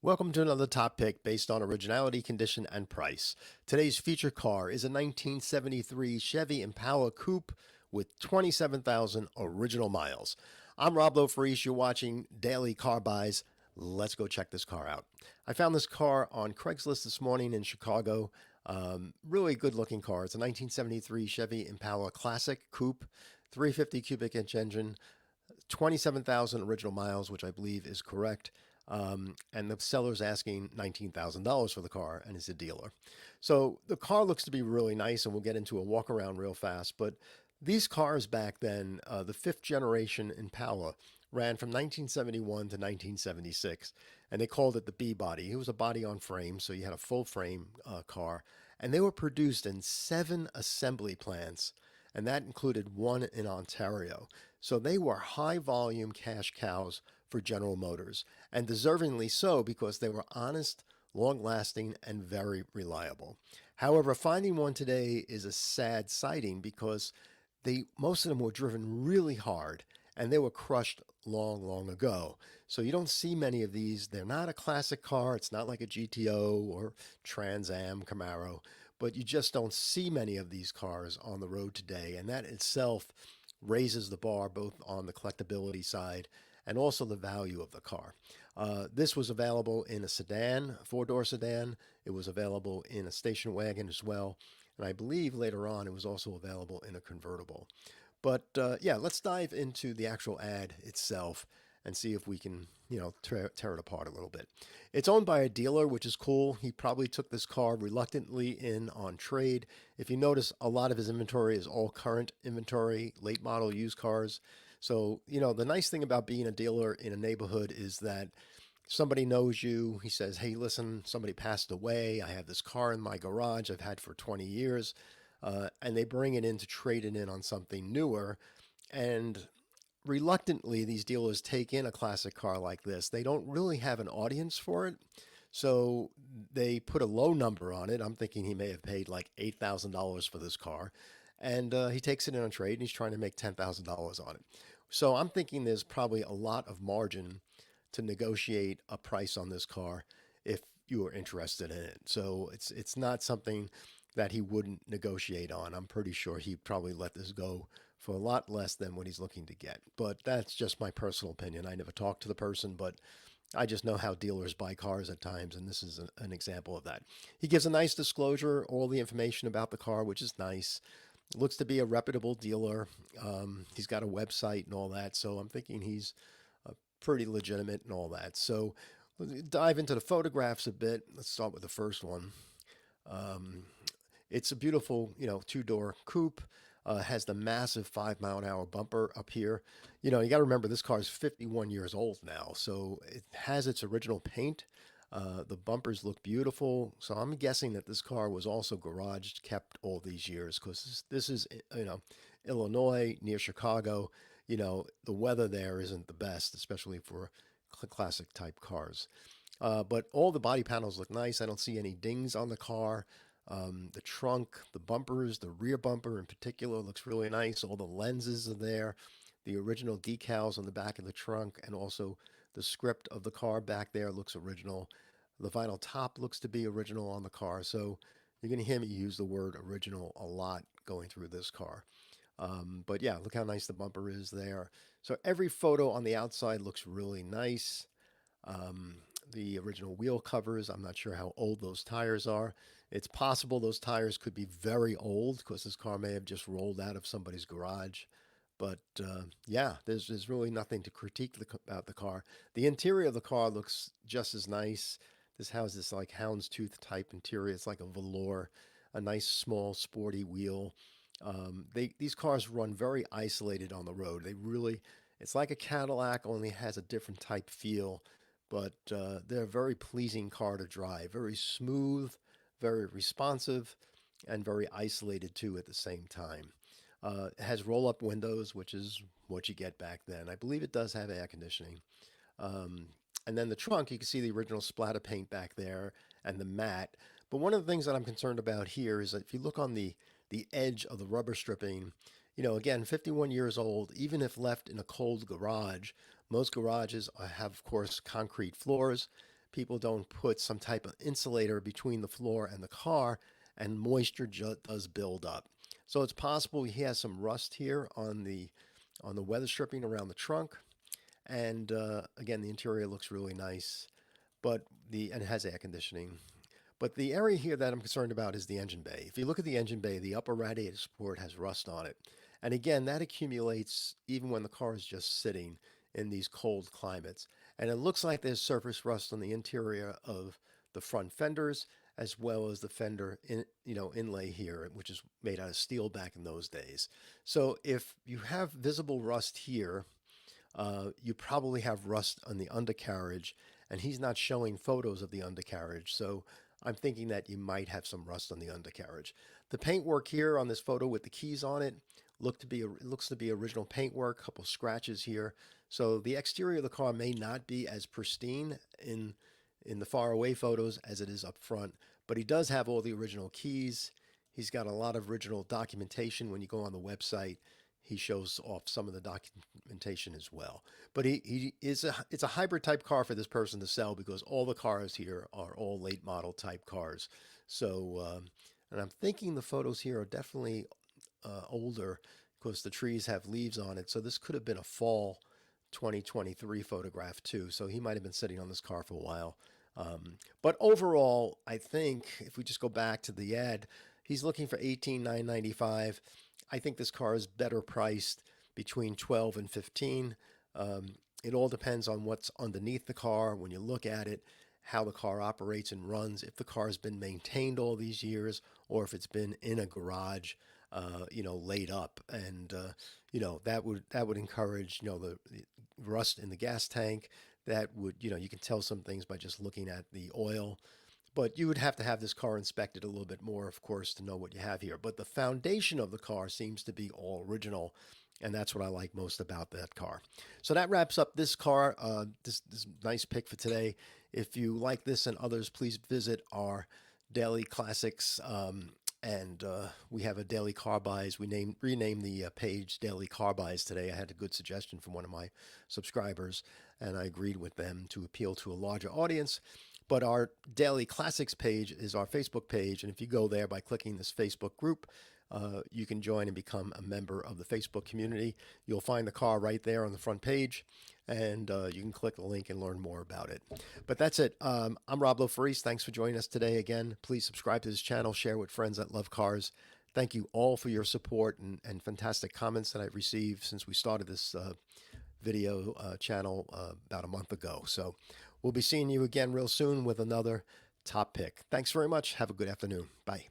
Welcome to another top pick based on originality, condition, and price. Today's feature car is a 1973 Chevy Impala Coupe with 27,000 original miles. I'm Rob Lofreese. You're watching Daily Car Buys. Let's go check this car out. I found this car on Craigslist this morning in Chicago. Really good looking car. It's a 1973 Chevy Impala Classic Coupe, 350 cubic inch engine, 27,000 original miles, which I believe is correct. And the seller's asking $19,000 for the car, and is a dealer. So the car looks to be really nice, and we'll get into a walk around real fast. But these cars back then, the fifth generation Impala, ran from 1971 to 1976, and they called it the B body. It was a body on frame, so you had a full frame car, and they were produced in 7 assembly plants, and that included one in Ontario. So they were high volume cash cows for General Motors, and deservingly so because they were honest, long lasting, and very reliable. However, finding one today is a sad sighting because most of them were driven really hard and they were crushed long, long ago. So you don't see many of these. They're not a classic car. It's not like a GTO or Trans Am Camaro, but you just don't see many of these cars on the road today. And that itself raises the bar both on the collectability side and also the value of the car. This was available in a sedan, four-door sedan. It was available in a station wagon as well. And I believe later on it was also available in a convertible. But yeah, let's dive into the actual ad itself and see if we can, tear it apart a little bit. It's owned by a dealer, which is cool. He probably took this car reluctantly in on trade. If you notice, a lot of his inventory is all current inventory, late model used cars. So, the nice thing about being a dealer in a neighborhood is that somebody knows you. He says, hey, listen, somebody passed away. I have this car in my garage I've had for 20 years. And they bring it in to trade it in on something newer. And reluctantly, these dealers take in a classic car like this. They don't really have an audience for it. So they put a low number on it. I'm thinking he may have paid like $8,000 for this car. And he takes it in on trade and he's trying to make $10,000 on it. So I'm thinking there's probably a lot of margin to negotiate a price on this car if you are interested in it. So it's not something that he wouldn't negotiate on. I'm pretty sure he'd probably let this go for a lot less than what he's looking to get. But that's just my personal opinion. I never talked to the person, but I just know how dealers buy cars at times, and this is an example of that. He gives a nice disclosure, all the information about the car, which is nice. Looks to be a reputable dealer. He's got a website and all that, so I'm thinking he's pretty legitimate and all that. So let's dive into the photographs a bit. Let's start with the first one. It's a beautiful, two-door coupe. Has the massive 5-mile-an-hour bumper up here. You got to remember this car is 51 years old now, so it has its original paint. The bumpers look beautiful, so I'm guessing that this car was also garage kept all these years because this is, Illinois near Chicago. The weather there isn't the best, especially for classic type cars. But all the body panels look nice. I don't see any dings on the car. The trunk, the bumpers, the rear bumper in particular looks really nice. All the lenses are there. The original decals on the back of the trunk and also the script of the car back there looks original. The vinyl top looks to be original on the car. So you're going to hear me use the word original a lot going through this car. But yeah, look how nice the bumper is there. So every photo on the outside looks really nice. The original wheel covers, I'm not sure how old those tires are. It's possible those tires could be very old because this car may have just rolled out of somebody's garage. But yeah, there's really nothing to critique about the car. The interior of the car looks just as nice. This has this like houndstooth type interior. It's like a velour, a nice small sporty wheel. These cars run very isolated on the road. It's like a Cadillac, only has a different type feel. But they're a very pleasing car to drive. Very smooth, very responsive, and very isolated too at the same time. It has roll-up windows, which is what you get back then. I believe it does have air conditioning. And then the trunk, you can see the original splatter paint back there and the matte. But one of the things that I'm concerned about here is that if you look on the edge of the rubber stripping, again, 51 years old, even if left in a cold garage, most garages have, of course, concrete floors. people don't put some type of insulator between the floor and the car, and moisture does build up. So it's possible he has some rust here on the weather stripping around the trunk. And again, the interior looks really nice, but and it has air conditioning. But the area here that I'm concerned about is the engine bay. If you look at the engine bay, the upper radiator support has rust on it. And again, that accumulates even when the car is just sitting in these cold climates. And it looks like there's surface rust on the interior of the front fenders, as well as the fender inlay here, which is made out of steel back in those days. So if you have visible rust here, you probably have rust on the undercarriage, and he's not showing photos of the undercarriage. So I'm thinking that you might have some rust on the undercarriage. The paintwork here on this photo with the keys on it looks to be original paintwork, a couple scratches here. So the exterior of the car may not be as pristine in the far away photos as it is up front, but he does have all the original keys. He's got a lot of original documentation. When you go on the website, he shows off some of the documentation as well. But it's a hybrid type car for this person to sell, because all the cars here are all late model type cars. So, and I'm thinking the photos here are definitely older, because the trees have leaves on it. So this could have been a fall 2023 photograph too. So he might have been sitting on this car for a while. But overall, I think if we just go back to the ad, he's looking for $18,995. I think this car is better priced between 12 and 15. It all depends on what's underneath the car when you look at it, how the car operates and runs, if the car has been maintained all these years, or if it's been in a garage, laid up. And that would encourage the rust in the gas tank. That would you can tell some things by just looking at the oil. But you would have to have this car inspected a little bit more, of course, to know what you have here. But the foundation of the car seems to be all original, and that's what I like most about that car. So that wraps up this car, this nice pick for today. If you like this and others, please visit our daily classics, and we have a daily car buys. We renamed the page Daily Car Buys today. I had a good suggestion from one of my subscribers, and I agreed with them to appeal to a larger audience. But our Daily Classics page is our Facebook page, and if you go there by clicking this Facebook group, you can join and become a member of the Facebook community. You'll find the car right there on the front page, and you can click the link and learn more about it. But that's it. I'm Rob Lofaris. Thanks for joining us today again. Please subscribe to this channel, share with friends that love cars. Thank you all for your support and fantastic comments that I've received since we started this video channel about a month ago. So we'll be seeing you again real soon with another top pick. Thanks very much. Have a good afternoon. Bye.